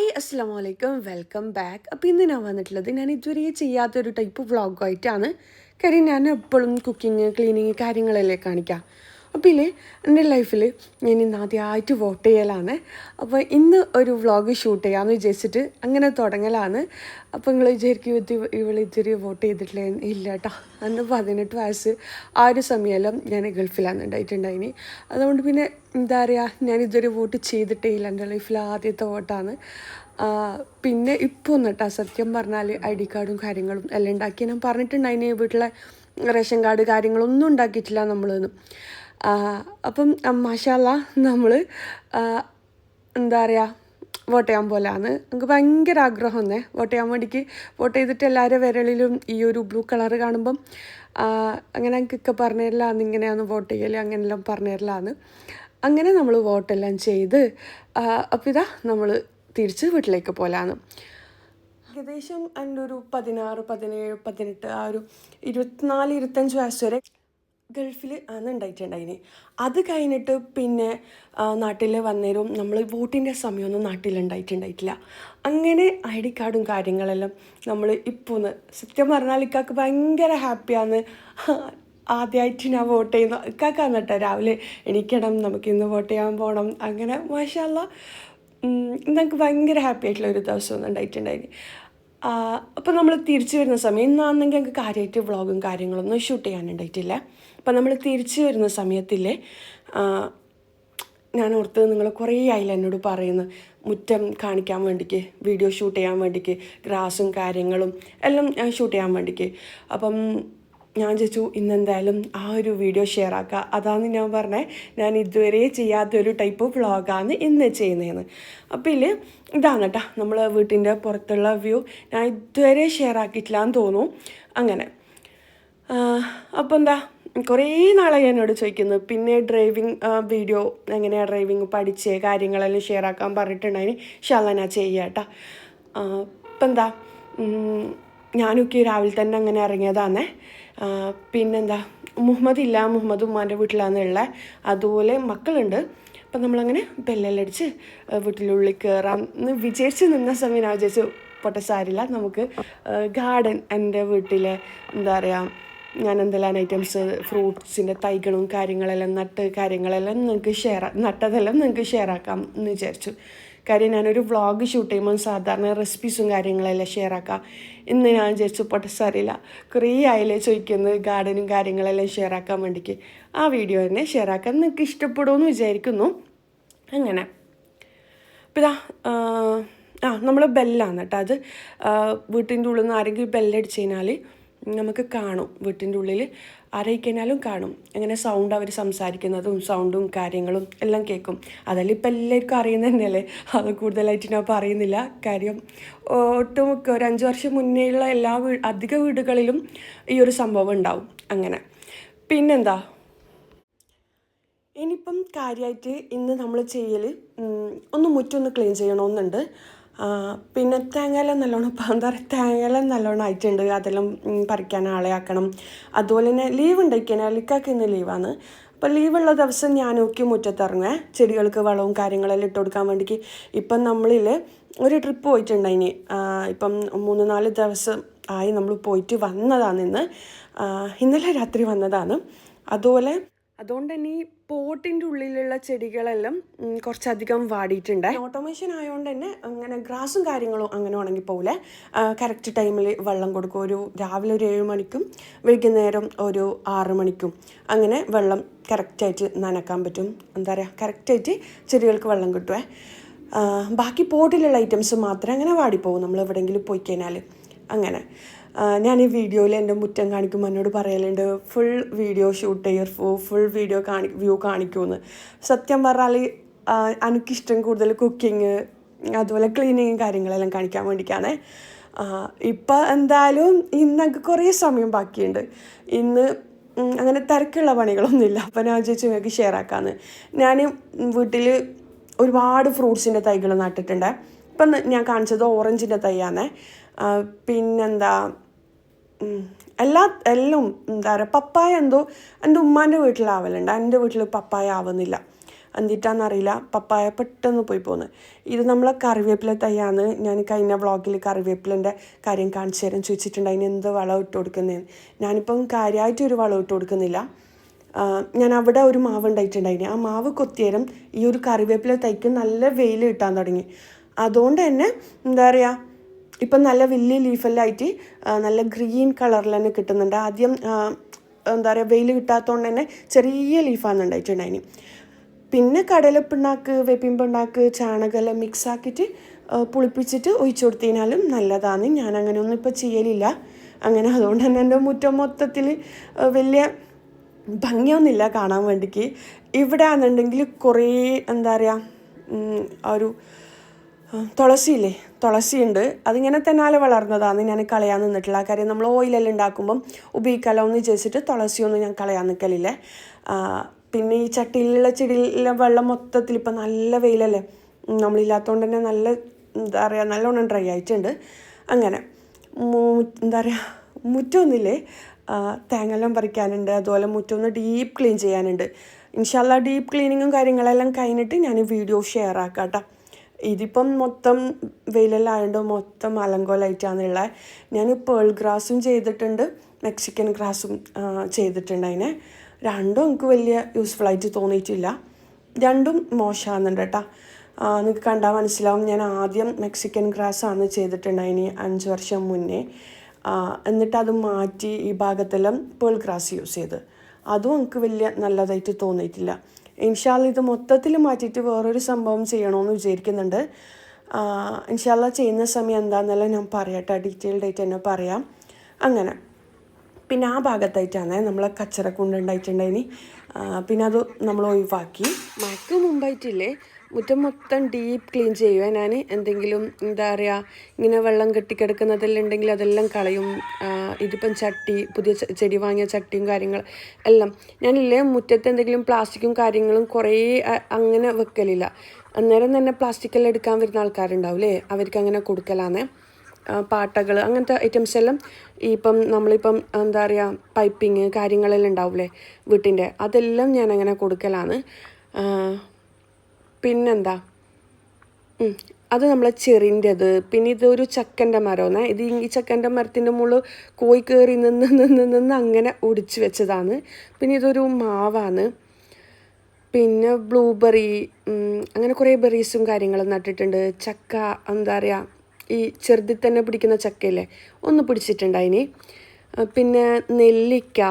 Hi അസ്സാം വലൈക്കും welcome back. അപ്പോൾ ഇന്ന് ഞാൻ വന്നിട്ടുള്ളത് ഞാൻ ഇതുവരെ ചെയ്യാത്തൊരു ടൈപ്പ് വ്ളോഗായിട്ടാണ്. കാര്യം ഞാൻ എപ്പോഴും കുക്കിങ് ക്ലീനിങ് കാര്യങ്ങളല്ലേ കാണിക്കാം. അപ്പോൾ ഇല്ലേ എൻ്റെ ലൈഫിൽ ഞാൻ ഇന്ന് ആദ്യമായിട്ട് വോട്ട് ചെയ്യലാണ്. അപ്പോൾ ഇന്ന് ഒരു വ്ളോഗ് ഷൂട്ട് ചെയ്യാമെന്ന് വിചാരിച്ചിട്ട് അങ്ങനെ തുടങ്ങലാണ്. അപ്പോൾ നിങ്ങൾ വിചാരിക്കും ഇവൾ ഇതുവരെ വോട്ട് ചെയ്തിട്ടില്ല. ഇല്ല കേട്ടോ, അന്ന് 18 വയസ്സ് ആ ഒരു സമയമെല്ലാം ഞാൻ ഗൾഫിലാണ് ഉണ്ടായിട്ടുണ്ടായിനി. അതുകൊണ്ട് പിന്നെ എന്താ പറയുക, ഞാനിതുവരെ വോട്ട് ചെയ്തിട്ടേ ഇല്ല. എൻ്റെ ലൈഫിൽ ആദ്യത്തെ വോട്ടാണ്. പിന്നെ ഇപ്പോൾ ഒന്ന് കേട്ടോ, സത്യം പറഞ്ഞാൽ ID കാർഡും കാര്യങ്ങളും എല്ലാം ഉണ്ടാക്കി ഞാൻ പറഞ്ഞിട്ടുണ്ടായിനി. വീട്ടിലെ റേഷൻ കാർഡ് കാര്യങ്ങളൊന്നും ഉണ്ടാക്കിയിട്ടില്ല നമ്മളെന്ന്. അപ്പം മാഷാ അല്ലാഹ് നമ്മൾ എന്താ പറയുക വോട്ട് ചെയ്യാൻ പോലെയാണ്. നമുക്ക് ഭയങ്കര ആഗ്രഹം വന്നേ വോട്ട് ചെയ്യാൻ വേണ്ടിക്ക്. വോട്ട് ചെയ്തിട്ട് എല്ലാവരുടെ വിരളിലും ഈ ഒരു ബ്ലൂ കളർ കാണുമ്പം അങ്ങനെ എനിക്കൊക്കെ പറഞ്ഞു തരലാന്ന്, ഇങ്ങനെയാണ് വോട്ട് ചെയ്യൽ അങ്ങനെയെല്ലാം പറഞ്ഞു തരലാന്ന്. അങ്ങനെ നമ്മൾ വോട്ടെല്ലാം ചെയ്ത് അപ്പോൾ ഇതാ നമ്മൾ തിരിച്ച് വീട്ടിലേക്ക് പോലാണ്. ഏകദേശം എൻ്റെ ഒരു 16, 17, 18 ആ ഒരു 24, 25 വയസ്സ് വരെ ഗൾഫിൽ ആണ് ഉണ്ടായിട്ടുണ്ടായിന്. അത് കഴിഞ്ഞിട്ട് പിന്നെ നാട്ടിൽ വന്നേരും നമ്മൾ വോട്ടിൻ്റെ സമയമൊന്നും നാട്ടിലുണ്ടായിട്ടുണ്ടായിട്ടില്ല. അങ്ങനെ ID കാർഡും കാര്യങ്ങളെല്ലാം നമ്മൾ ഇപ്പോൾ സത്യം പറഞ്ഞാൽ ഇക്കാക്ക് ഭയങ്കര ഹാപ്പിയാണ്. ആദ്യമായിട്ട് ഞാൻ വോട്ട് ചെയ്യുന്ന ഇക്കാക്കാന്ന് കേട്ടോ. രാവിലെ എണീക്കണം, നമുക്കിന്ന് വോട്ട് ചെയ്യാൻ പോകണം, അങ്ങനെ മാഷാ അല്ലാഹ് നമുക്ക് ഭയങ്കര ഹാപ്പി ആയിട്ടുള്ള ഒരു ദിവസം ഉണ്ടായിട്ടുണ്ടായിന്. അപ്പോൾ നമ്മൾ തിരിച്ചു വരുന്ന സമയം ഇന്നാണെങ്കിൽ ഞങ്ങൾക്ക് കാര്യമായിട്ട് വ്ളോഗും കാര്യങ്ങളൊന്നും ഷൂട്ട് ചെയ്യാനുണ്ടായിട്ടില്ല. അപ്പം നമ്മൾ തിരിച്ചു വരുന്ന സമയത്തില്ലേ ഞാൻ ഓർത്ത് നിങ്ങൾ കുറേ ആയില്ല എന്നോട് പറയുന്നത് മുറ്റം കാണിക്കാൻ വേണ്ടിക്ക്, വീഡിയോ ഷൂട്ട് ചെയ്യാൻ വേണ്ടിക്ക്, ഗ്രാസും കാര്യങ്ങളും എല്ലാം ഷൂട്ട് ചെയ്യാൻ വേണ്ടിക്ക്. അപ്പം ഞാൻ ചോദിച്ചു ഇന്നെന്തായാലും ആ ഒരു വീഡിയോ ഷെയർ ആക്കുക. അതാണ് ഞാൻ പറഞ്ഞത്, ഞാൻ ഇതുവരെ ചെയ്യാത്തൊരു ടൈപ്പ് വ്ളോഗാണ് ഇന്ന് ചെയ്യുന്നതെന്ന്. അപ്പോൾ ഇതാണ് കേട്ടോ നമ്മൾ വീട്ടിൻ്റെ പുറത്തുള്ള വ്യൂ. ഞാൻ ഇതുവരെ ഷെയർ ആക്കിയിട്ടില്ല എന്ന് തോന്നുന്നു. അങ്ങനെ അപ്പോൾ എന്താ കുറേ നാളായി എന്നോട് ചോദിക്കുന്നു. പിന്നെ ഡ്രൈവിങ് വീഡിയോ എങ്ങനെയാണ് ഡ്രൈവിങ് പഠിച്ച് കാര്യങ്ങളെല്ലാം ഷെയർ ആക്കാൻ പറഞ്ഞിട്ടുണ്ടായിന്. ഇൻഷാല്ലാ ഞാൻ ചെയ്യാം കേട്ടോ. ഇപ്പം എന്താ ഞാനൊക്കെ രാവിലെ തന്നെ അങ്ങനെ ഇറങ്ങിയതാണേ. പിന്നെന്താ മുഹമ്മദ് ഉമ്മാൻ്റെ വീട്ടിലാണ് ഉള്ളത്. അതുപോലെ മക്കളുണ്ട്. അപ്പം നമ്മളങ്ങനെ ബെല്ലെല്ലാം അടിച്ച് വീട്ടിനുള്ളിൽ കയറാം എന്ന് വിചാരിച്ച് നിന്ന സമയം ഞാൻ വിചാരിച്ചു പൊട്ട സാരില്ല, നമുക്ക് ഗാർഡൻ എൻ്റെ വീട്ടിലെ എന്താ പറയുക ഞാൻ എന്തെല്ലാം ഐറ്റംസ് ഫ്രൂട്ട്സിൻ്റെ തൈകളും കാര്യങ്ങളെല്ലാം കാര്യങ്ങളെല്ലാം നട്ടതെല്ലാം നിങ്ങൾക്ക് ഷെയർ ആക്കാം എന്ന് വിചാരിച്ചു. കാര്യം ഞാനൊരു വ്ളോഗ് ഷൂട്ട് ചെയ്യുമ്പോൾ സാധാരണ റെസിപ്പീസും കാര്യങ്ങളെല്ലാം ഷെയർ ആക്കാം. ഇന്ന് ഞാൻ വിചാരിച്ചു പൊട്ടസാരില്ല, കുറേ ആയില്ലേ ചോദിക്കുന്നത് ഗാർഡനും കാര്യങ്ങളെല്ലാം ഷെയർ ആക്കാൻ വേണ്ടിക്ക്. ആ വീഡിയോ തന്നെ ഷെയർ ആക്കാൻ നിങ്ങൾക്ക് ഇഷ്ടപ്പെടുമെന്ന് വിചാരിക്കുന്നു. അങ്ങനെ അപ്പം ഇതാ നമ്മൾ ബെല്ലാണ് കേട്ടോ. അത് വീട്ടിൻ്റെ ഉള്ളിൽ നിന്ന് ആരെങ്കിലും ബെല്ലടിച്ച് കഴിഞ്ഞാൽ നമുക്ക് കാണും, വീട്ടിൻ്റെ ഉള്ളിൽ ആരയിക്കഴിഞ്ഞാലും കാണും. അങ്ങനെ സൗണ്ട് അവർ സംസാരിക്കുന്നതും സൗണ്ടും കാര്യങ്ങളും എല്ലാം കേൾക്കും. അതെല്ലാം ഇപ്പം എല്ലാവർക്കും അറിയുന്നത് തന്നെയല്ലേ, അത് കൂടുതലായിട്ട് ഞാൻ പറയുന്നില്ല. കാര്യം ഒട്ടുമിക്ക ഒരു 5 വർഷം മുന്നേയുള്ള അധിക വീടുകളിലും ഈ ഒരു സംഭവം ഉണ്ടാവും. അങ്ങനെ പിന്നെന്താ ഇനിയിപ്പം കാര്യമായിട്ട് ഇന്ന് നമ്മൾ ചെയ്യൽ മുറ്റൊന്ന് ക്ലീൻ ചെയ്യണമെന്നുണ്ട്. പിന്നെ തേങ്ങയെല്ലാം നല്ലോണം തേങ്ങയെല്ലാം നല്ലോണം ആയിട്ടുണ്ട്. അതെല്ലാം പറിക്കാൻ ആളെ ആക്കണം. അതുപോലെ തന്നെ ലീവ് ഉണ്ടാക്കിയാൽ ഇക്കാക്ക് ഇന്ന് ലീവാണ്. അപ്പോൾ ലീവുള്ള ദിവസം ഞാനൊക്കെ മുറ്റത്തിറങ്ങുക, ചെടികൾക്ക് വളവും കാര്യങ്ങളെല്ലാം ഇട്ട് കൊടുക്കാൻ വേണ്ടിക്ക്. ഇപ്പം നമ്മളിൽ ഒരു ട്രിപ്പ് പോയിട്ടുണ്ടായിനി. ഇപ്പം 3-4 ദിവസം ആയി നമ്മൾ പോയിട്ട് വന്നതാണ്. ഇന്നലെ രാത്രി വന്നതാണ്. അതുകൊണ്ട് തന്നെ ഈ പോട്ടിൻ്റെ ഉള്ളിലുള്ള ചെടികളെല്ലാം കുറച്ചധികം വാടിയിട്ടുണ്ട്. ഓട്ടോമേഷൻ ആയതുകൊണ്ട് തന്നെ അങ്ങനെ ഗ്രാസും കാര്യങ്ങളും അങ്ങനെ ഉണങ്ങിപ്പോവില്ല. കറക്റ്റ് ടൈമിൽ വെള്ളം കൊടുക്കും. രാവിലെ ഒരു 7 മണിക്കും വൈകുന്നേരം ഒരു 6 മണിക്കും അങ്ങനെ വെള്ളം കറക്റ്റായിട്ട് നനക്കാൻ പറ്റും. എന്താ പറയുക, കറക്റ്റായിട്ട് ചെടികൾക്ക് വെള്ളം കിട്ടുമേ. ബാക്കി പോട്ടിലുള്ള ഐറ്റംസ് മാത്രമേ അങ്ങനെ വാടിപ്പോകും നമ്മൾ എവിടെയെങ്കിലും പോയി കഴിഞ്ഞാൽ. അങ്ങനെ ഞാൻ ഈ വീഡിയോയിൽ എൻ്റെ മുറ്റം കാണിക്കുമ്പോൾ എന്നോട് പറയലുണ്ട് ഫുൾ വീഡിയോ ഷൂട്ട് ചെയ്യൂ, ഫുൾ വീഡിയോ വ്യൂ കാണിക്കുമെന്ന്. സത്യം പറഞ്ഞാൽ എനിക്കിഷ്ടം കൂടുതൽ കുക്കിങ് അതുപോലെ ക്ലീനിങ് കാര്യങ്ങളെല്ലാം കാണിക്കാൻ വേണ്ടിയിട്ടാണ്. ഇപ്പം എന്തായാലും ഇന്നൊക്കെ കുറേ സമയം ബാക്കിയുണ്ട്. ഇന്ന് അങ്ങനെ തിരക്കുള്ള പണികളൊന്നുമില്ല. അപ്പം ഞാൻ വിചാരിച്ചു നിങ്ങൾക്ക് ഷെയർ ആക്കാമെന്ന്. ഞാൻ വീട്ടിൽ ഒരുപാട് ഫ്രൂട്ട്സിൻ്റെ തൈകൾ നട്ടിട്ടുണ്ട്. ഇപ്പം ഞാൻ കാണിച്ചത് ഓറഞ്ചിൻ്റെ തൈയാണ്. പിന്നെന്താ എല്ലാം എന്താ പറയുക, പപ്പായ എന്തോ എൻ്റെ ഉമ്മാൻ്റെ വീട്ടിലാവലുണ്ട്. എൻ്റെ വീട്ടിൽ പപ്പായ ആവുന്നില്ല. എന്തിട്ടാന്നറിയില്ല, പപ്പായ പെട്ടെന്ന് പോയി പോകുന്നത്. ഇത് നമ്മളെ കറിവേപ്പില തൈയാണ്. ഞാൻ കഴിഞ്ഞ വ്ളോഗിൽ കറിവേപ്പിലൻ്റെ കാര്യം കാണിച്ചു തരാൻ ചോദിച്ചിട്ടുണ്ട്, അതിന് എന്ത് വളം ഇട്ട് കൊടുക്കുന്നതെന്ന്. ഞാനിപ്പം കാര്യമായിട്ടൊരു വളം ഇട്ട് കൊടുക്കുന്നില്ല. ഞാൻ അവിടെ ഒരു മാവ് ഉണ്ടായിട്ടുണ്ടായിന്, ആ മാവ് കൊത്തിയേരം ഈ ഒരു കറിവേപ്പില തൈക്ക് നല്ല വെയിൽ കിട്ടാൻ തുടങ്ങി. അതുകൊണ്ട് തന്നെ എന്താ പറയുക, ഇപ്പം നല്ല വലിയ ലീഫെല്ലാം ആയിട്ട് നല്ല ഗ്രീൻ കളറിൽ തന്നെ കിട്ടുന്നുണ്ട്. ആദ്യം എന്താ പറയുക, വെയിൽ കിട്ടാത്തതുകൊണ്ട് തന്നെ ചെറിയ ലീഫാണ് ഉണ്ടായിട്ടുണ്ടായിന്. പിന്നെ കടലപ്പിണ്ണാക്ക്, വേപ്പിൻ പിണ്ണാക്ക്, ചാണകമെല്ലാം മിക്സ് ആക്കിയിട്ട് പുളിപ്പിച്ചിട്ട് ഒഴിച്ചു കൊടുത്തതിനാലും നല്ലതാണ്. ഞാൻ അങ്ങനെയൊന്നും ഇപ്പോൾ ചെയ്യലില്ല. അങ്ങനെ അതുകൊണ്ട് തന്നെ എൻ്റെ മുറ്റം മൊത്തത്തിൽ വലിയ ഭംഗിയൊന്നുമില്ല കാണാൻ വേണ്ടിക്ക്. ഇവിടെ ആണെന്നുണ്ടെങ്കിൽ കുറേ എന്താ പറയുക, ഒരു തുളസിയില്ലേ, തുളസിയുണ്ട്. അതിങ്ങനെ തെന്നാലെ വളർന്നതാണ്, ഞാൻ കളയാൻ നിന്നിട്ടില്ല. കാര്യം നമ്മൾ ഓയിലെല്ലാം ഉണ്ടാക്കുമ്പം ഉപയോഗിക്കാമല്ലോ എന്ന് വിചാരിച്ചിട്ട് തുളസിയൊന്നും ഞാൻ കളയാൻ നിൽക്കലില്ലേ. പിന്നെ ഈ ചട്ടിയിലുള്ള ചെടിയിലെ വെള്ളം മൊത്തത്തിൽ ഇപ്പം നല്ല വെയിലല്ലേ, നമ്മളില്ലാത്തതുകൊണ്ട് തന്നെ നല്ല എന്താ പറയുക, നല്ലോണം ഡ്രൈ ആയിട്ടുണ്ട്. അങ്ങനെ എന്താ പറയുക, മുറ്റമൊന്നുമില്ലേ, തേങ്ങെല്ലാം പറിക്കാനുണ്ട്. അതുപോലെ മുറ്റമൊന്ന് ഡീപ്പ് ക്ലീൻ ചെയ്യാനുണ്ട്. ഇൻഷാല്ലാ ഡീപ്പ് ക്ലീനിങ്ങും കാര്യങ്ങളെല്ലാം കഴിഞ്ഞിട്ട് ഞാൻ വീഡിയോ ഷെയർ ആക്കാം കേട്ടോ. ഇതിപ്പം മൊത്തം വെയിലെല്ലാം ആയതുകൊണ്ട് മൊത്തം അലങ്കോലമായിട്ടാണുള്ളത്. ഞാൻ പേൾ ഗ്രാസും ചെയ്തിട്ടുണ്ട്, മെക്സിക്കൻ ഗ്രാസും ചെയ്തിട്ടുണ്ട്. അതിനെ രണ്ടും എനിക്ക് വലിയ യൂസ്ഫുള്ളായിട്ട് തോന്നിയിട്ടില്ല, രണ്ടും മോശമാകുന്നുണ്ട് കേട്ടോ. നിങ്ങൾക്ക് കണ്ടാൽ മനസ്സിലാവും, ഞാൻ ആദ്യം മെക്സിക്കൻ ഗ്രാസാണ് ചെയ്തിട്ടുണ്ടായിന് 5 വർഷം മുന്നേ. എന്നിട്ട് അത് മാറ്റി ഈ ഭാഗത്തെല്ലാം പേൾ ഗ്രാസ് യൂസ് ചെയ്ത്, അതും എനിക്ക് വലിയ നല്ലതായിട്ട് തോന്നിയിട്ടില്ല. ഇൻഷാല്ല ഇത് മൊത്തത്തിൽ മാറ്റിയിട്ട് വേറൊരു സംഭവം ചെയ്യണമെന്ന് വിചാരിക്കുന്നുണ്ട്. ഇൻഷാല്ല ചെയ്യുന്ന സമയം എന്താണെന്നെല്ലാം ഞാൻ പറയട്ടെ, ഡീറ്റെയിൽഡ് ആയിട്ട് തന്നെ പറയാം. അങ്ങനെ പിന്നെ ആ ഭാഗത്തായിട്ടാണ് നമ്മളെ കച്ചറക്കുണ്ട് ഉണ്ടായിട്ടുണ്ടായിനി. പിന്നെ അത് നമ്മൾ ഒഴിവാക്കി. മഴയ്ക്ക് മുമ്പായിട്ടില്ലേ മുറ്റം മൊത്തം ഡീപ്പ് ക്ലീൻ ചെയ്യുക. ഞാൻ എന്തെങ്കിലും എന്താ പറയുക, ഇങ്ങനെ വെള്ളം കെട്ടിക്കിടക്കുന്നതെല്ലാം ഉണ്ടെങ്കിൽ അതെല്ലാം കളയും. ഇതിപ്പം ചട്ടി, പുതിയ ചെടി വാങ്ങിയ ചട്ടിയും കാര്യങ്ങൾ എല്ലാം ഞാനില്ലേ മുറ്റത്ത് എന്തെങ്കിലും പ്ലാസ്റ്റിക്കും കാര്യങ്ങളും കുറേ അങ്ങനെ വെക്കലില്ല. അന്നേരം തന്നെ പ്ലാസ്റ്റിക്കെല്ലാം എടുക്കാൻ വരുന്ന ആൾക്കാരുണ്ടാവില്ലേ, അവർക്ക് അങ്ങനെ കൊടുക്കലാന്ന്. പാട്ടകൾ അങ്ങനത്തെ ഐറ്റംസ് എല്ലാം ഇപ്പം നമ്മളിപ്പം എന്താ പറയുക, പൈപ്പിങ് കാര്യങ്ങളെല്ലാം ഉണ്ടാവില്ലേ വീട്ടിൻ്റെ, അതെല്ലാം ഞാനങ്ങനെ കൊടുക്കലാണ്. പിന്നെന്താ, അത് നമ്മളെ ചെറിൻ്റെത്. പിന്നെ ഇതൊരു ചക്കൻ്റെ മരമാണ്. ഇത് ഈ ചക്കൻ്റെ മരത്തിൻ്റെ മുകളിൽ കോഴി കയറി നിന്ന് അങ്ങനെ ഒടിച്ച് വെച്ചതാണ്. പിന്നെ ഇതൊരു മാവാണ്. പിന്നെ ബ്ലൂബെറി, അങ്ങനെ കുറേ ബെറീസും കാര്യങ്ങളും നട്ടിട്ടുണ്ട്. ചക്ക എന്താ പറയുക, ഈ ചെറുതിൽ തന്നെ പിടിക്കുന്ന ചക്കയില്ലേ, ഒന്ന് പിടിച്ചിട്ടുണ്ടായിനി. പിന്നെ നെല്ലിക്ക,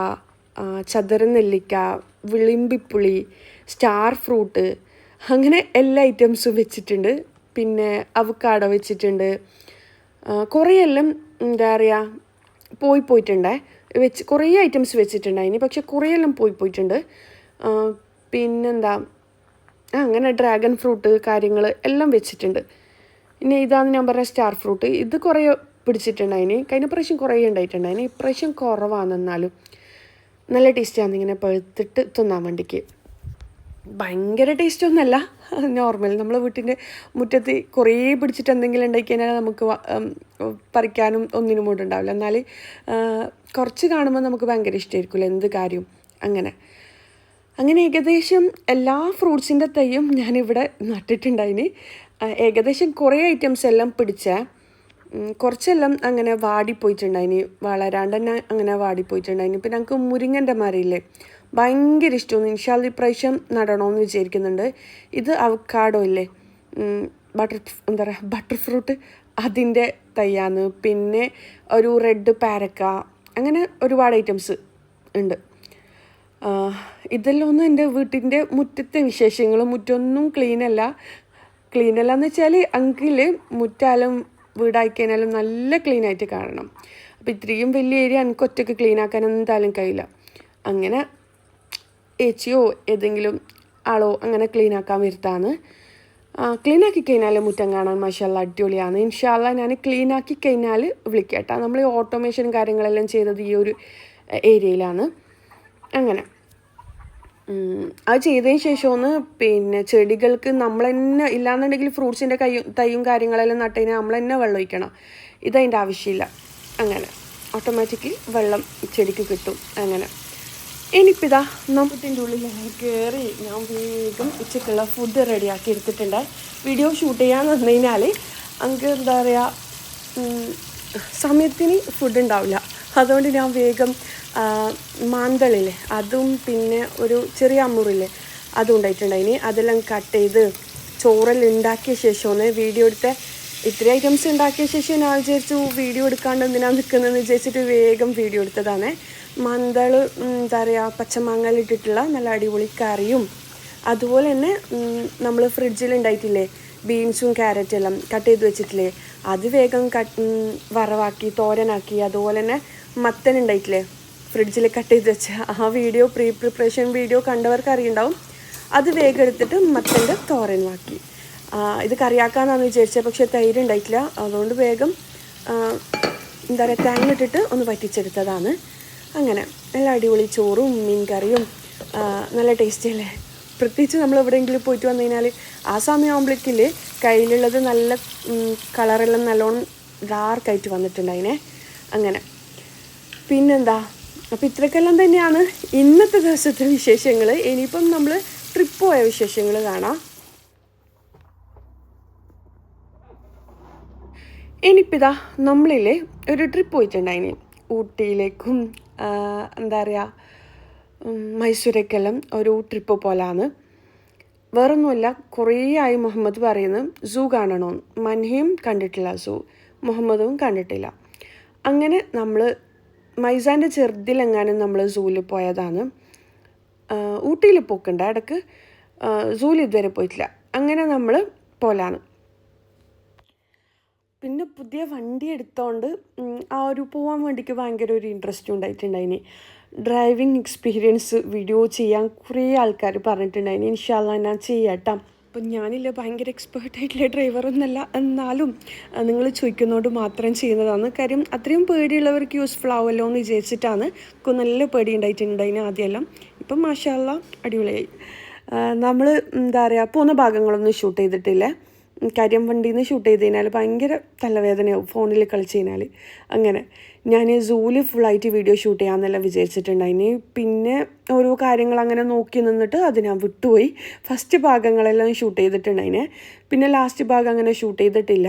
ചതുര നെല്ലിക്ക, വിളിമ്പിപ്പുളി, സ്റ്റാർ ഫ്രൂട്ട്, അങ്ങനെ എല്ലാ ഐറ്റംസും വെച്ചിട്ടുണ്ട്. പിന്നെ അവക്കാഡോ വെച്ചിട്ടുണ്ട്. കുറേയെല്ലാം എന്താ പറയുക പോയിട്ടുണ്ടേ, കുറേ ഐറ്റംസ് വെച്ചിട്ടുണ്ടായിനി, പക്ഷെ കുറേയെല്ലാം പോയിട്ടുണ്ട്. പിന്നെന്താ, അങ്ങനെ ഡ്രാഗൺ ഫ്രൂട്ട് കാര്യങ്ങൾ എല്ലാം വെച്ചിട്ടുണ്ട്. ഇനി ഇതാണ് ഞാൻ പറഞ്ഞ സ്റ്റാർ ഫ്രൂട്ട്, ഇത് കുറേ പിടിച്ചിട്ടുണ്ടായിന്. കഴിഞ്ഞ പ്രാവശ്യം കുറേ ഉണ്ടായിട്ടുണ്ടായിന്, ഇപ്രാവശ്യം കുറവാണെന്നാലും നല്ല ടേസ്റ്റാണ് ഇങ്ങനെ പഴുത്തിട്ട് തിന്നാൻ വേണ്ടിക്ക്. ഭയങ്കര ടേസ്റ്റൊന്നുമല്ല, നോർമൽ. നമ്മളെ വീട്ടിൻ്റെ മുറ്റത്ത് കുറേ പിടിച്ചിട്ട് എന്തെങ്കിലും ഉണ്ടാക്കി കഴിഞ്ഞാൽ നമുക്ക് പറിക്കാനും ഒന്നിനും മൂടുണ്ടാവില്ല. എന്നാൽ കുറച്ച് കാണുമ്പോൾ നമുക്ക് ഭയങ്കര ഇഷ്ടമായിരിക്കില്ല എന്ത് കാര്യം. അങ്ങനെ ഏകദേശം എല്ലാ ഫ്രൂട്ട്സിൻ്റെ തൈയും ഞാനിവിടെ നട്ടിട്ടുണ്ടായിന്. ഏകദേശം കുറേ ഐറ്റംസ് എല്ലാം പിടിച്ച, കുറച്ചെല്ലാം അങ്ങനെ വാടിപ്പോയിട്ടുണ്ടായിന്, വളരാണ്ട് തന്നെ അങ്ങനെ വാടിപ്പോയിട്ടുണ്ടായിന്. പിന്നെ ഞങ്ങൾക്ക് മുരിങ്ങൻ്റെ മരയില്ലേ, ഭയങ്കര ഇഷ്ടമാണ്. ഇൻഷാല്ല ഇപ്രാവശ്യം നടണമെന്ന് വിചാരിക്കുന്നുണ്ട്. ഇത് അവക്കാഡോ ഇല്ലേ, ബട്ടർ ഫ്രൂട്ട്, അതിൻ്റെ തൈയാണ്. പിന്നെ ഒരു റെഡ് പാരക്ക, അങ്ങനെ ഒരുപാട് ഐറ്റംസ് ഉണ്ട്. ഇതെല്ലാം ഒന്നും എൻ്റെ വീട്ടിൻ്റെ മുറ്റത്തെ വിശേഷങ്ങൾ. മുറ്റൊന്നും ക്ലീനല്ല എന്ന് വെച്ചാൽ അങ്കിൾ മുറ്റാലും വീടായിക്കഴിഞ്ഞാലും നല്ല ക്ലീനായിട്ട് കാണണം. അപ്പോൾ ഇത്രയും വലിയ ഏരിയ എനിക്ക് ഒറ്റയ്ക്ക് ക്ലീനാക്കാൻ എന്തായാലും കഴിയില്ല. അങ്ങനെ ഏച്ചിയോ ഏതെങ്കിലും ആളോ അങ്ങനെ ക്ലീനാക്കാൻ വരുത്താണ്. ക്ലീനാക്കി കഴിഞ്ഞാൽ മുറ്റം കാണാൻ മാഷാഅല്ലാ അടിപൊളിയാണ്. ഇൻഷാല്ലാ ഞാൻ ക്ലീനാക്കി കഴിഞ്ഞാൽ വിളിക്കാം. നമ്മൾ ഈ ഓട്ടോമേഷൻ കാര്യങ്ങളെല്ലാം ചെയ്തത് ഈ ഒരു ഏരിയയിലാണ്. അങ്ങനെ അത് ചെയ്തതിന് ശേഷമൊന്ന് പിന്നെ ചെടികൾക്ക് നമ്മൾ തന്നെ, ഇല്ലാന്നുണ്ടെങ്കിൽ ഫ്രൂട്ട്സിൻ്റെ തൈയും കാര്യങ്ങളെല്ലാം നട്ട് കഴിഞ്ഞാൽ നമ്മൾ തന്നെ വെള്ളം ഒഴിക്കണം. ഇതതിൻ്റെ ആവശ്യമില്ല. അങ്ങനെ ഓട്ടോമാറ്റിക്കലി വെള്ളം ചെടിക്ക് കിട്ടും. അങ്ങനെ ഇനിയിപ്പോൾ ഇതാ നമ്മത്തിൻ്റെ ഉള്ളിൽ കയറി ഞാൻ വേഗം ഉച്ചക്കുള്ള ഫുഡ് റെഡിയാക്കി എടുത്തിട്ടുണ്ട്. വീഡിയോ ഷൂട്ട് ചെയ്യാൻ വന്നു കഴിഞ്ഞാൽ നമുക്ക് എന്താ പറയുക സമയത്തിന് ഫുഡ് ഉണ്ടാവില്ല. അതുകൊണ്ട് ഞാൻ വേഗം മാന്തളില്ലേ അതും പിന്നെ ഒരു ചെറിയ അമ്മൂറില്ലേ അതും ഉണ്ടായിട്ടുണ്ടായിന്. അതെല്ലാം കട്ട് ചെയ്ത് ചോറെല്ലാം ഉണ്ടാക്കിയ ശേഷം ഒന്ന് വീഡിയോ എടുത്ത് ഇത്രയും ഐറ്റംസ് ഉണ്ടാക്കിയ ശേഷം ഞാൻ വിചാരിച്ചു വീഡിയോ എടുക്കാണ്ട് എന്തിനാണ് നിൽക്കുന്നതെന്ന് വിചാരിച്ചിട്ട് വേഗം വീഡിയോ എടുത്തതാണ്. മന്തൾ എന്താ പറയുക പച്ചമാങ്ങയിലിട്ടിട്ടുള്ള നല്ല അടിപൊളി കറിയും അതുപോലെ തന്നെ നമ്മൾ ഫ്രിഡ്ജിലുണ്ടായിട്ടില്ലേ ബീൻസും ക്യാരറ്റും എല്ലാം കട്ട് ചെയ്ത് വെച്ചിട്ടില്ലേ അത് വേഗം വറവാക്കി തോരനാക്കി. അതുപോലെ തന്നെ മത്തൻ ഉണ്ടായിട്ടില്ലേ ഫ്രിഡ്ജിൽ കട്ട് ചെയ്ത് വെച്ച ആ വീഡിയോ പ്രിപ്പറേഷൻ വീഡിയോ കണ്ടവർക്ക് അറിയുണ്ടാവും. അത് വേഗം എടുത്തിട്ട് മത്തൻ്റെ തോരനാക്കി. ഇത് കറിയാക്കാമെന്നാണ് വിചാരിച്ചത്, പക്ഷേ തൈര് ഉണ്ടായിട്ടില്ല. അതുകൊണ്ട് വേഗം എന്താ പറയുക തേങ്ങ ഇട്ടിട്ട് ഒന്ന് വറ്റിച്ചെടുത്തതാണ്. അങ്ങനെ നല്ല അടിപൊളി ചോറും മീൻ കറിയും നല്ല ടേസ്റ്റി അല്ലേ. പ്രത്യേകിച്ച് നമ്മൾ എവിടെയെങ്കിലും പോയിട്ട് വന്നു കഴിഞ്ഞാൽ ആ സമയമാകുമ്പോഴേക്കിൽ കയ്യിലുള്ളത് നല്ല കളറെല്ലാം നല്ലോണം ഡാർക്കായിട്ട് വന്നിട്ടുണ്ടായിനെ. അങ്ങനെ പിന്നെന്താ, അപ്പോൾ ഇത്രയ്ക്കെല്ലാം തന്നെയാണ് ഇന്നത്തെ ദിവസത്തെ വിശേഷങ്ങൾ. ഇനിയിപ്പം നമ്മൾ ട്രിപ്പ് പോയ വിശേഷങ്ങൾ കാണാം. ഇനിയിപ്പോൾ ഇതാ നമ്മളില്ലേ ഒരു ട്രിപ്പ് പോയിട്ടുണ്ടായിന് ഊട്ടിയിലേക്കും എന്താ പറയുക മൈസൂരേക്കെല്ലാം ഒരു ട്രിപ്പ് പോലാണ്. വേറൊന്നുമല്ല, കുറേ ആയി മുഹമ്മദ് പറയുന്നത് സൂ കാണണമെന്ന്. മൻഹയും കണ്ടിട്ടില്ല സൂ, മുഹമ്മദും കണ്ടിട്ടില്ല. അങ്ങനെ നമ്മൾ മൈസാൻ്റെ ചെറുതിലെങ്ങാനും നമ്മൾ സൂവിൽ പോയതാണ്. ഊട്ടിയിൽ പോക്കുണ്ട് ഇടയ്ക്ക്, സൂവിൽ ഇതുവരെ പോയിട്ടില്ല. അങ്ങനെ നമ്മൾ പോലാണ്. പിന്നെ പുതിയ വണ്ടി എടുത്തോണ്ട് ആ ഒരു പോകാൻ വേണ്ടിക്ക് ഭയങ്കര ഒരു ഇൻട്രസ്റ്റ് ഉണ്ടായിട്ടുണ്ടായിന്. ഡ്രൈവിംഗ് എക്സ്പീരിയൻസ് വീഡിയോ ചെയ്യാൻ കുറേ ആൾക്കാർ പറഞ്ഞിട്ടുണ്ടായിന്. ഇൻഷാ അല്ലാഹ് ഞാൻ ചെയ്യാട്ടോ. അപ്പം ഞാനില്ല ഭയങ്കര എക്സ്പേർട്ടായിട്ടുള്ള ഡ്രൈവറൊന്നുമല്ല, എന്നാലും നിങ്ങൾ ചോദിക്കുന്നതുകൊണ്ട് മാത്രം ചെയ്യുന്നതാണ്. കാര്യം അത്രയും പേടിയുള്ളവർക്ക് യൂസ്ഫുൾ ആവുമല്ലോ എന്ന് വിചാരിച്ചിട്ടാണ്. നല്ല പേടി ഉണ്ടായിട്ടുണ്ടായിന് ആദ്യമെല്ലാം. ഇപ്പം മാഷാ അല്ലാഹ് അടിപൊളിയായി. നമ്മൾ എന്താ പറയുക പോകുന്ന ഭാഗങ്ങളൊന്നും ഷൂട്ട് ചെയ്തിട്ടില്ല. കാര്യം വണ്ടിയിൽ നിന്ന് ഷൂട്ട് ചെയ്ത് കഴിഞ്ഞാൽ ഭയങ്കര തലവേദനയാവും ഫോണിൽ കളിച്ച് കഴിഞ്ഞാൽ. അങ്ങനെ ഞാൻ സൂവിൽ ഫുള്ളായിട്ട് വീഡിയോ ഷൂട്ട് ചെയ്യാമെന്നെല്ലാം വിചാരിച്ചിട്ടുണ്ടായിന്. പിന്നെ ഓരോ കാര്യങ്ങൾ അങ്ങനെ നോക്കി നിന്നിട്ട് അത് ഞാൻ വിട്ടുപോയി. ഫസ്റ്റ് ഭാഗങ്ങളെല്ലാം ഷൂട്ട് ചെയ്തിട്ടുണ്ടായിന്, പിന്നെ ലാസ്റ്റ് ഭാഗം അങ്ങനെ ഷൂട്ട് ചെയ്തിട്ടില്ല.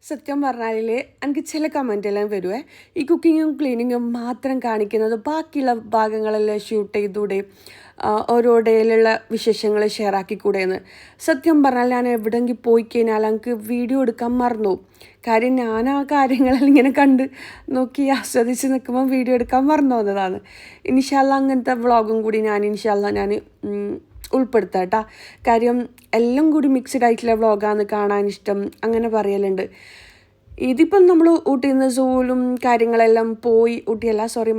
സത്യം പറഞ്ഞാൽ എനിക്ക് ചില കമൻറ്റെല്ലാം വരുവേ, ഈ കുക്കിങ്ങും ക്ലീനിങ്ങും മാത്രം കാണിക്കുന്നത് ബാക്കിയുള്ള ഭാഗങ്ങളെല്ലാം ഷൂട്ട് ചെയ്തൂടെ, ഓരോ ഡേയിലുള്ള വിശേഷങ്ങൾ ഷെയർ ആക്കിക്കൂടെയെന്ന്. സത്യം പറഞ്ഞാൽ ഞാൻ എവിടെയെങ്കിലും പോയി കഴിഞ്ഞാൽ എനിക്ക് വീഡിയോ എടുക്കാൻ മറന്നു. കാര്യം ഞാൻ ആ കാര്യങ്ങളെല്ലാം ഇങ്ങനെ കണ്ട് നോക്കി ആസ്വദിച്ച് നിൽക്കുമ്പോൾ വീഡിയോ എടുക്കാൻ മറന്നു പോകുന്നതാണ്. ഇൻഷാ അല്ലാഹ് അങ്ങനത്തെ വ്ളോഗും കൂടി ഇൻഷാ അല്ലാഹ് ഞാൻ ഉൾപ്പെടുത്താം കേട്ടോ. കാര്യം എല്ലാം കൂടി മിക്സ്ഡ് ആയിട്ടുള്ള വ്ളോഗാണ് കാണാൻ ഇഷ്ടം, അങ്ങനെ പറയലുണ്ട്. ഇതിപ്പം നമ്മൾ ഊട്ടിയിൽ നിന്ന് സൂലും കാര്യങ്ങളെല്ലാം പോയി,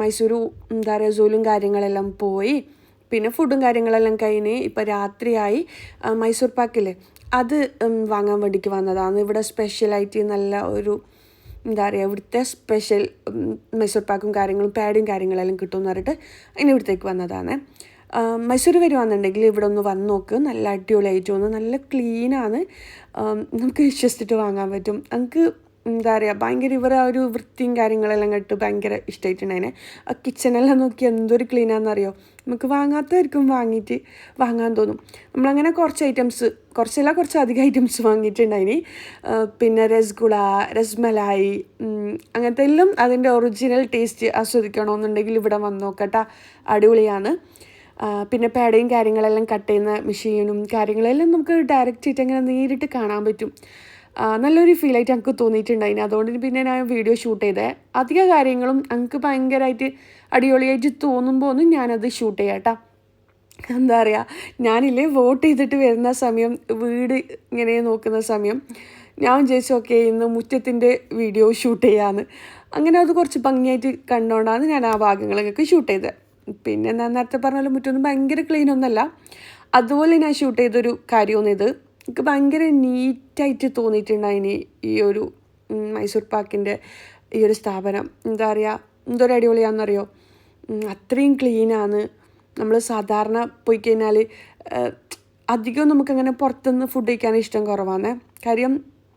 മൈസൂർ എന്താ പറയുക സൂലും കാര്യങ്ങളെല്ലാം പോയി. പിന്നെ ഫുഡും കാര്യങ്ങളെല്ലാം കഴിഞ്ഞ് ഇപ്പം രാത്രിയായി. മൈസൂർ പാക്കില്ലേ അത് വാങ്ങാൻ വേണ്ടിക്ക് വന്നതാണ്. ഇവിടെ സ്പെഷ്യലായിട്ട് നല്ല ഒരു എന്താ പറയുക ഇവിടുത്തെ സ്പെഷ്യൽ മൈസൂർ പാക്കും കാര്യങ്ങളും പാഡും കാര്യങ്ങളെല്ലാം കിട്ടുമെന്ന് പറഞ്ഞിട്ട് അതിന് ഇവിടത്തേക്ക് വന്നതാണ്. മൈസൂർ വരുവാണെന്നുണ്ടെങ്കിൽ ഇവിടെ ഒന്ന് വന്ന് നോക്ക്, നല്ല അടിപൊളിയായിട്ട് തോന്നുന്നു, നല്ല ക്ലീനാണ്, നമുക്ക് വിശ്വസിച്ചിട്ട് വാങ്ങാൻ പറ്റും. നമുക്ക് എന്താ പറയുക ഭയങ്കര ഇവർ ആ ഒരു വൃത്തിയും കാര്യങ്ങളെല്ലാം കണ്ടിട്ട് ഭയങ്കര ഇഷ്ടമായിട്ടുണ്ടായിനെ. ആ കിച്ചണെല്ലാം നോക്കി എന്തൊരു ക്ലീനാണെന്നറിയോ, നമുക്ക് വാങ്ങാത്തവർക്കും വാങ്ങാൻ തോന്നും. നമ്മളങ്ങനെ കുറച്ച് അധികം ഐറ്റംസ് വാങ്ങിയിട്ടുണ്ടായിന്. പിന്നെ രസഗുള, രസ്മലായി, അങ്ങനത്തെ എല്ലാം അതിൻ്റെ ഒറിജിനൽ ടേസ്റ്റ് ആസ്വദിക്കണമെന്നുണ്ടെങ്കിൽ ഇവിടെ വന്ന് നോക്കട്ടെ, അടിപൊളിയാണ്. പിന്നെ പേടയും കാര്യങ്ങളെല്ലാം കട്ട് ചെയ്യുന്ന മെഷീനും കാര്യങ്ങളെല്ലാം നമുക്ക് ഡയറക്റ്റ് ആയിട്ട് അങ്ങനെ നേരിട്ട് കാണാൻ പറ്റും. നല്ലൊരു ഫീലായിട്ട് എനിക്ക് തോന്നിയിട്ടുണ്ടായിന്. അതുകൊണ്ട് പിന്നെ ഞാൻ വീഡിയോ ഷൂട്ട് ചെയ്തേ. അധിക കാര്യങ്ങളും എനിക്ക് ഭയങ്കരമായിട്ട് അടിപൊളിയായിട്ട് തോന്നുമ്പോൾ ഒന്നും ഞാനത് ഷൂട്ട് ചെയ്യാം കേട്ടോ. എന്താ പറയുക, ഞാനില്ലേ വോട്ട് ചെയ്തിട്ട് വരുന്ന സമയം വീട് ഇങ്ങനെ നോക്കുന്ന സമയം ഞാൻ വിചാരിച്ചു ഓക്കെ ഇന്ന് മുറ്റത്തിൻ്റെ വീഡിയോ ഷൂട്ട് ചെയ്യാമെന്ന്. അങ്ങനെ അത് കുറച്ച് ഭംഗിയായിട്ട് കണ്ടുകൊണ്ടാണ് ഞാൻ ആ ഭാഗങ്ങളൊക്കെ ഷൂട്ട് ചെയ്തത്. പിന്നെ ഞാൻ നേരത്തെ പറഞ്ഞാലും മുറ്റൊന്നും ഭയങ്കര ക്ലീനൊന്നുമല്ല, അതുപോലെ ഞാൻ ഷൂട്ട് ചെയ്തൊരു കാര്യമൊന്നും ഇത് എനിക്ക് ഭയങ്കര നീറ്റായിട്ട് തോന്നിയിട്ടുണ്ടായിന്. ഈ ഒരു മൈസൂർ പാക്കിൻ്റെ ഈ ഒരു സ്ഥാപനം എന്താ പറയുക എന്തൊരു അടിപൊളിയാണെന്നറിയോ, അത്രയും ക്ലീനാണ്. നമ്മൾ സാധാരണ പോയി കഴിഞ്ഞാൽ അധികം നമുക്കങ്ങനെ പുറത്തുനിന്ന് ഫുഡ് കഴിക്കാൻ ഇഷ്ടം കുറവാണ്, കാര്യം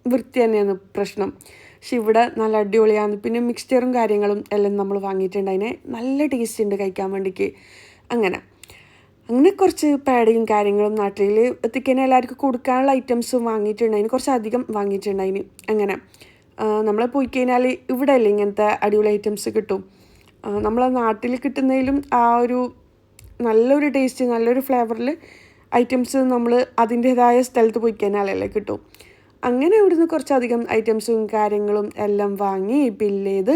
വൃത്തി തന്നെയാണ് പ്രശ്നം. പക്ഷെ ഇവിടെ നല്ല അടിപൊളിയാണ്. പിന്നെ മിക്സ്ചറും കാര്യങ്ങളും എല്ലാം നമ്മൾ വാങ്ങിയിട്ടുണ്ടായിനെ, നല്ല ടേസ്റ്റ് ഉണ്ട് കഴിക്കാൻ വേണ്ടിക്ക്. അങ്ങനെ കുറച്ച് പാഡിയും കാര്യങ്ങളും നാട്ടിൽ എത്തിക്കഴിഞ്ഞാൽ എല്ലാവർക്കും കൊടുക്കാനുള്ള ഐറ്റംസും വാങ്ങിയിട്ടുണ്ടായിന്, കുറച്ചധികം വാങ്ങിയിട്ടുണ്ടായിന്. അങ്ങനെ നമ്മൾ പോയി കഴിഞ്ഞാൽ ഇവിടെ അല്ലേ ഇങ്ങനത്തെ അടിപൊളി ഐറ്റംസ് കിട്ടും. നമ്മളെ നാട്ടിൽ കിട്ടുന്നതിലും ആ ഒരു നല്ലൊരു ടേസ്റ്റ്, നല്ലൊരു ഫ്ലേവറിൽ ഐറ്റംസ് നമ്മൾ അതിൻ്റേതായ സ്ഥലത്ത് പോയി കഴിഞ്ഞാലല്ലേ കിട്ടും. അങ്ങനെ ഇവിടുന്ന് കുറച്ചധികം ഐറ്റംസും കാര്യങ്ങളും എല്ലാം വാങ്ങി ബില്ല് ചെയ്ത്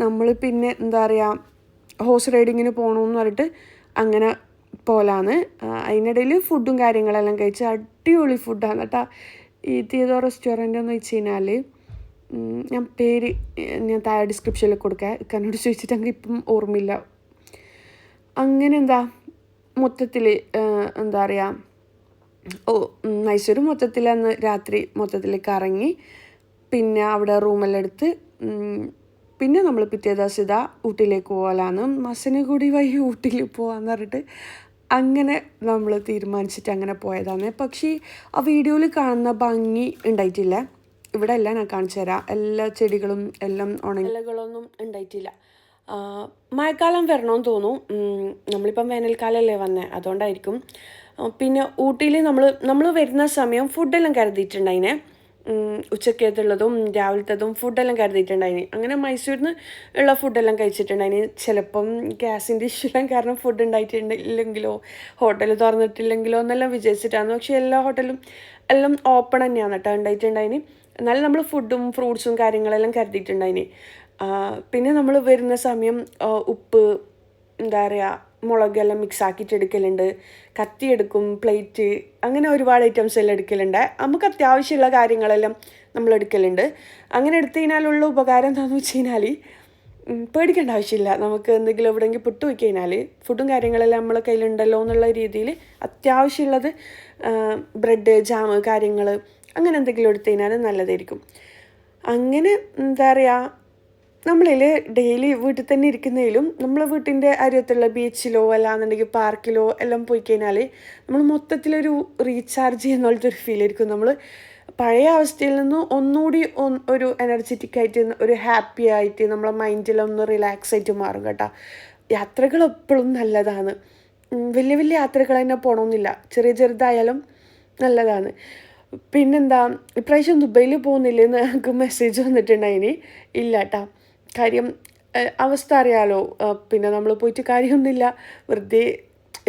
നമ്മൾ പിന്നെ എന്താ പറയുക ഹോഴ്സ് റൈഡിങ്ങിന് പോകണമെന്ന് പറഞ്ഞിട്ട് അങ്ങനെ പോലാന്ന്. അതിനിടയിൽ ഫുഡും കാര്യങ്ങളെല്ലാം കഴിച്ച് അടിപൊളി ഫുഡാണ് കേട്ടോ. ഈ തിയേതർ റെസ്റ്റോറൻ്റ് എന്ന് വെച്ച് കഴിഞ്ഞാൽ ഞാൻ പേര് ഞാൻ താഴെ ഡിസ്ക്രിപ്ഷനിൽ കൊടുക്കാം. കന്നോട് ചോദിച്ചിട്ട് എനിക്ക് ഇപ്പം ഓർമ്മയില്ല. അങ്ങനെ മൊത്തത്തിൽ എന്താ പറയുക മൈസൂർ മൊത്തത്തിൽ അന്ന് രാത്രി മൊത്തത്തിൽ കറങ്ങി പിന്നെ അവിടെ റൂമെല്ലാം എടുത്ത് പിന്നെ നമ്മൾ പിറ്റേ ദിവസം ഊട്ടിയിലേക്ക് പോകാനാണ്. മസനഗുഡി വഴി ഊട്ടിയിൽ പോകാമെന്ന് പറഞ്ഞിട്ട് അങ്ങനെ നമ്മൾ തീരുമാനിച്ചിട്ട് അങ്ങനെ പോയതാണ്. പക്ഷേ ആ വീഡിയോയിൽ കാണുന്ന ഭംഗി ഉണ്ടായിട്ടില്ല. ഇവിടെ എല്ലാം ഞാൻ കാണിച്ചു തരാം. എല്ലാ ചെടികളും എല്ലാം ഇലകളൊന്നും ഉണ്ടായിട്ടില്ല. മഴക്കാലം വരണമെന്ന് തോന്നുന്നു. നമ്മളിപ്പം വേനൽക്കാലമല്ലേ വന്നത്, അതുകൊണ്ടായിരിക്കും. പിന്നെ ഊട്ടിയിൽ നമ്മൾ വരുന്ന സമയം ഫുഡെല്ലാം കരുതിയിട്ടുണ്ടായിനെ. ഉച്ചക്കത്തുള്ളതും രാവിലത്തതും ഫുഡെല്ലാം കരുതിയിട്ടുണ്ടായിന്. അങ്ങനെ മൈസൂരിൽ നിന്ന് ഉള്ള ഫുഡെല്ലാം കഴിച്ചിട്ടുണ്ടായിന്. ചിലപ്പം ഗ്യാസിൻ്റെ ഇഷ്യൂല്ലാം കാരണം ഫുഡ് ഉണ്ടായിട്ടില്ലെങ്കിലോ ഹോട്ടൽ തുറന്നിട്ടില്ലെങ്കിലോ എന്നെല്ലാം വിചാരിച്ചിട്ടാണ്. പക്ഷേ എല്ലാ ഹോട്ടലും എല്ലാം ഓപ്പൺ തന്നെയാണ് കേട്ടോ ഉണ്ടായിട്ടുണ്ടായിന്. എന്നാലും നമ്മൾ ഫുഡും ഫ്രൂട്ട്സും കാര്യങ്ങളെല്ലാം കരുതിയിട്ടുണ്ടായിന്. പിന്നെ നമ്മൾ വരുന്ന സമയം ഉപ്പ് എന്താ പറയുക മുളകെല്ലാം മിക്സ് ആക്കിയിട്ട് എടുക്കലുണ്ട്. കത്തി എടുക്കും, പ്ലേറ്റ്, അങ്ങനെ ഒരുപാട് ഐറ്റംസ് എല്ലാം എടുക്കലുണ്ട്. നമുക്ക് അത്യാവശ്യമുള്ള കാര്യങ്ങളെല്ലാം നമ്മൾ എടുക്കലുണ്ട്. അങ്ങനെ എടുത്തു കഴിഞ്ഞാലുള്ള ഉപകാരം എന്താണെന്ന് വെച്ച് കഴിഞ്ഞാൽ പേടിക്കേണ്ട ആവശ്യമില്ല. നമുക്ക് എന്തെങ്കിലും എവിടെയെങ്കിലും പെട്ടുപോയി കഴിഞ്ഞാൽ ഫുഡും കാര്യങ്ങളെല്ലാം നമ്മളെ കയ്യിലുണ്ടല്ലോ എന്നുള്ള രീതിയിൽ അത്യാവശ്യമുള്ളത് ബ്രെഡ്, ജാം കാര്യങ്ങൾ അങ്ങനെ എന്തെങ്കിലും എടുത്തു കഴിഞ്ഞാൽ നല്ലതായിരിക്കും. അങ്ങനെ എന്താ പറയുക നമ്മളിൽ ഡെയിലി വീട്ടിൽ തന്നെ ഇരിക്കുന്നതിലും നമ്മൾ വീട്ടിൻ്റെ അരികത്തുള്ള ബീച്ചിലോ അല്ലാന്നുണ്ടെങ്കിൽ പാർക്കിലോ എല്ലാം പോയി കഴിഞ്ഞാൽ നമ്മൾ മൊത്തത്തിലൊരു റീചാർജ് ചെയ്യുന്ന പോലത്തെ ഒരു ഫീൽ ആയിരിക്കും. നമ്മൾ പഴയ അവസ്ഥയിൽ നിന്ന് ഒന്നുകൂടി ഒരു എനർജറ്റിക് ആയിട്ട് ഒരു ഹാപ്പി ആയിട്ട് നമ്മളെ മൈൻഡിലൊന്ന് റിലാക്സ് ആയിട്ട് മാറും കേട്ടോ. യാത്രകൾ എപ്പോഴും നല്ലതാണ്. വലിയ വലിയ യാത്രകൾ തന്നെ പോകണമെന്നില്ല, ചെറുതായാലും നല്ലതാണ്. പിന്നെന്താ ഇപ്രാവശ്യം ദുബൈയിൽ പോകുന്നില്ലെന്ന് ഞങ്ങൾക്ക് മെസ്സേജ് വന്നിട്ടുണ്ടായിന്. ഇല്ല കേട്ടോ, കാര്യം അവസ്ഥ അറിയാലോ. പിന്നെ നമ്മൾ പോയിട്ട് കാര്യമൊന്നുമില്ല, വെറുതെ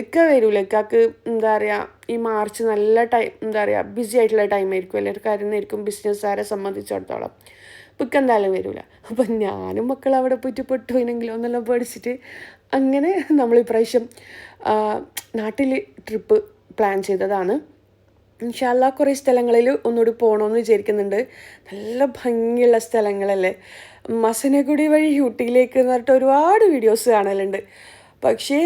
ഒക്കെ വരില്ല. ഇക്കാക്ക് എന്താ പറയുക ഈ മാർച്ച് നല്ല എന്താ പറയുക ബിസി ആയിട്ടുള്ള ടൈമായിരിക്കും, എല്ലാവരും കാര്യമായിരിക്കും ബിസിനസ്സുകാരെ സംബന്ധിച്ചിടത്തോളം. അപ്പോൾ ഇക്ക എന്തായാലും വരില്ല. അപ്പം ഞാനും മക്കൾ അവിടെ പോയിട്ട് പെട്ടുപോയിനെങ്കിലോ എന്നെല്ലാം പേടിച്ചിട്ട് അങ്ങനെ നമ്മൾ ഇപ്രാവശ്യം നാട്ടിൽ ട്രിപ്പ് പ്ലാൻ ചെയ്തതാണ്. ഇൻഷാ അല്ലാഹ് കുറേ സ്ഥലങ്ങളിൽ ഒന്നുകൂടി പോകണമെന്ന് വിചാരിക്കുന്നുണ്ട്. നല്ല ഭംഗിയുള്ള സ്ഥലങ്ങളല്ലേ. മസനഗുഡി വഴി ഊട്ടിയിലേക്ക് എന്ന് പറഞ്ഞിട്ട് ഒരുപാട് വീഡിയോസ് കാണലുണ്ട്. പക്ഷേ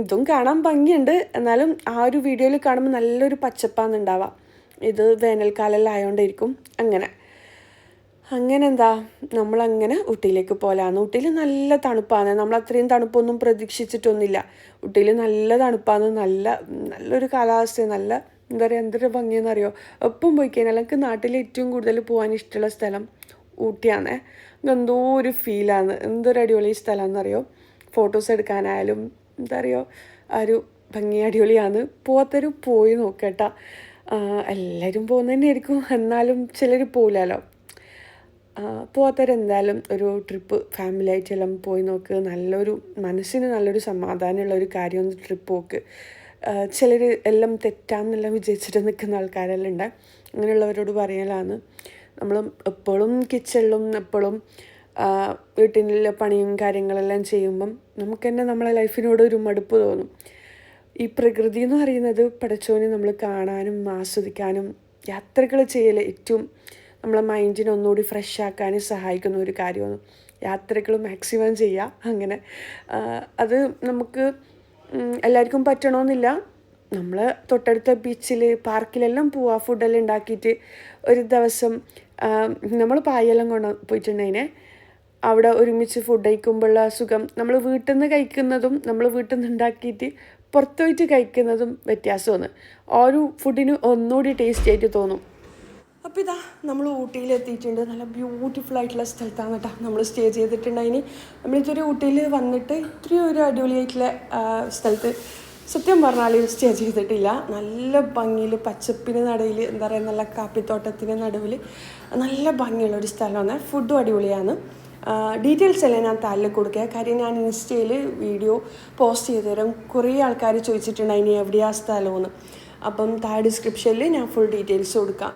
ഇതും കാണാൻ ഭംഗിയുണ്ട്, എന്നാലും ആ ഒരു വീഡിയോയിൽ കാണുമ്പോൾ നല്ലൊരു പച്ചപ്പാന്ന് ഉണ്ടാവാം. ഇത് വേനൽക്കാലമെല്ലാം ആയതുകൊണ്ടായിരിക്കും. അങ്ങനെ നമ്മളങ്ങനെ ഊട്ടിയിലേക്ക് പോകലാന്ന്. ഊട്ടിയിൽ നല്ല തണുപ്പാണ്. നമ്മൾ അത്രയും തണുപ്പൊന്നും പ്രതീക്ഷിച്ചിട്ടൊന്നുമില്ല. ഊട്ടിയിൽ നല്ല തണുപ്പാണ്, നല്ലൊരു കാലാവസ്ഥ, നല്ല എന്താ പറയുക എന്തൊരു ഭംഗിയെന്നറിയോ. എപ്പം പോയി കഴിഞ്ഞാൽ എനിക്ക് നാട്ടിൽ ഏറ്റവും കൂടുതൽ പോകാൻ ഇഷ്ടമുള്ള സ്ഥലം ഊട്ടിയാണ്. എന്തോ ഒരു ഫീലാണ്, എന്തൊരു അടിപൊളി സ്ഥലമാണെന്നറിയോ. ഫോട്ടോസ് എടുക്കാനായാലും എന്താ പറയുക ആ ഒരു ഭംഗി അടിപൊളിയാണ്. പോകാത്തവരും പോയി നോക്കട്ടാ. എല്ലാവരും പോകുന്നത് തന്നെയായിരിക്കും, എന്നാലും ചിലർ പോകില്ലല്ലോ. പോകാത്തവരെന്തായാലും ഒരു ട്രിപ്പ് ഫാമിലി ആയിട്ടെല്ലാം പോയി നോക്ക്. മനസ്സിന് നല്ലൊരു സമാധാനമുള്ള ഒരു കാര്യമാണ് ട്രിപ്പ് പോക്ക്. ചിലർ എല്ലാം തെറ്റാന്നെല്ലാം വിജയിച്ചിട്ട് നിൽക്കുന്ന ആൾക്കാരെല്ലാം ഉണ്ട്. അങ്ങനെയുള്ളവരോട് പറയലാണ്, നമ്മൾ എപ്പോഴും കിച്ചണിലും എപ്പോഴും വീട്ടിലെ പണിയും കാര്യങ്ങളെല്ലാം ചെയ്യുമ്പം നമുക്ക് തന്നെ നമ്മളെ ലൈഫിനോട് ഒരു മടുപ്പ് തോന്നും. ഈ പ്രകൃതി എന്ന് പറയുന്നത് പടച്ചോനെ നമ്മൾ കാണാനും ആസ്വദിക്കാനും യാത്രകൾ ചെയ്യൽ ഏറ്റവും നമ്മളെ മൈൻഡിനെ ഒന്നുകൂടി ഫ്രഷ് ആക്കാനും സഹായിക്കുന്ന ഒരു കാര്യമാണ്. യാത്രകൾ മാക്സിമം ചെയ്യുക. അങ്ങനെ അത് നമുക്ക് എല്ലാവർക്കും പറ്റണമെന്നില്ല. നമ്മൾ തൊട്ടടുത്ത ബീച്ചിൽ പാർക്കിലെല്ലാം പോവുക, ഫുഡെല്ലാം ഉണ്ടാക്കിയിട്ട് ഒരു ദിവസം നമ്മൾ പായെല്ലാം കൊണ്ട് പോയിട്ടുണ്ടതിനെ അവിടെ ഒരുമിച്ച് ഫുഡ് കഴിക്കുമ്പോഴുള്ള സുഖം നമ്മൾ വീട്ടിൽ നിന്ന് കഴിക്കുന്നതും നമ്മൾ വീട്ടിൽ നിന്ന് ഉണ്ടാക്കിയിട്ട് പുറത്തു പോയിട്ട് കഴിക്കുന്നതും വ്യത്യാസമാണ്. ആ ഒരു ഫുഡിന് ഒന്നുകൂടി ടേസ്റ്റ് ആയിട്ട് തോന്നും. അപ്പോൾ ഇതാ നമ്മൾ ഊട്ടിയിലെത്തിയിട്ടുണ്ട്. നല്ല ബ്യൂട്ടിഫുൾ ആയിട്ടുള്ള സ്ഥലത്താണ് കേട്ടോ നമ്മൾ സ്റ്റേ ചെയ്തിട്ടുണ്ടായിന്. നമ്മളിതുവരെ ഊട്ടിയിൽ വന്നിട്ട് ഇത്രയും ഒരു അടിപൊളിയായിട്ടുള്ള സ്ഥലത്ത് സത്യം പറഞ്ഞാൽ സ്റ്റേ ചെയ്തിട്ടില്ല. നല്ല ഭംഗിയിൽ പച്ചപ്പിന് നടുവിൽ എന്താ പറയുക, നല്ല കാപ്പിത്തോട്ടത്തിന് നടുവിൽ നല്ല ഭംഗിയുള്ള ഒരു സ്ഥലമാണ്. ഫുഡും അടിപൊളിയാണ്. ഡീറ്റെയിൽസ് എല്ലാം ഞാൻ താഴെ കൊടുക്കുക. കാര്യം ഞാൻ ഇൻസ്റ്റയിൽ വീഡിയോ പോസ്റ്റ് ചെയ്ത് തരാം. കുറേ ആൾക്കാർ ചോദിച്ചിട്ടുണ്ടായിനി എവിടെയാ സ്ഥലമെന്ന്. അപ്പം താഴെ ഡിസ്ക്രിപ്ഷനിൽ ഞാൻ ഫുൾ ഡീറ്റെയിൽസ് കൊടുക്കാം.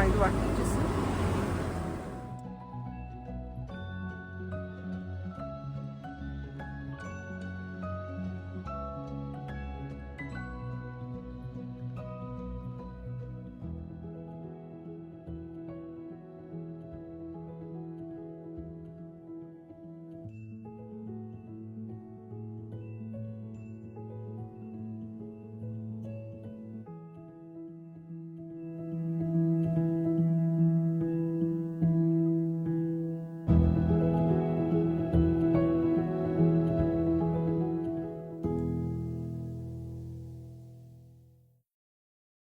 ഇത് വേണം.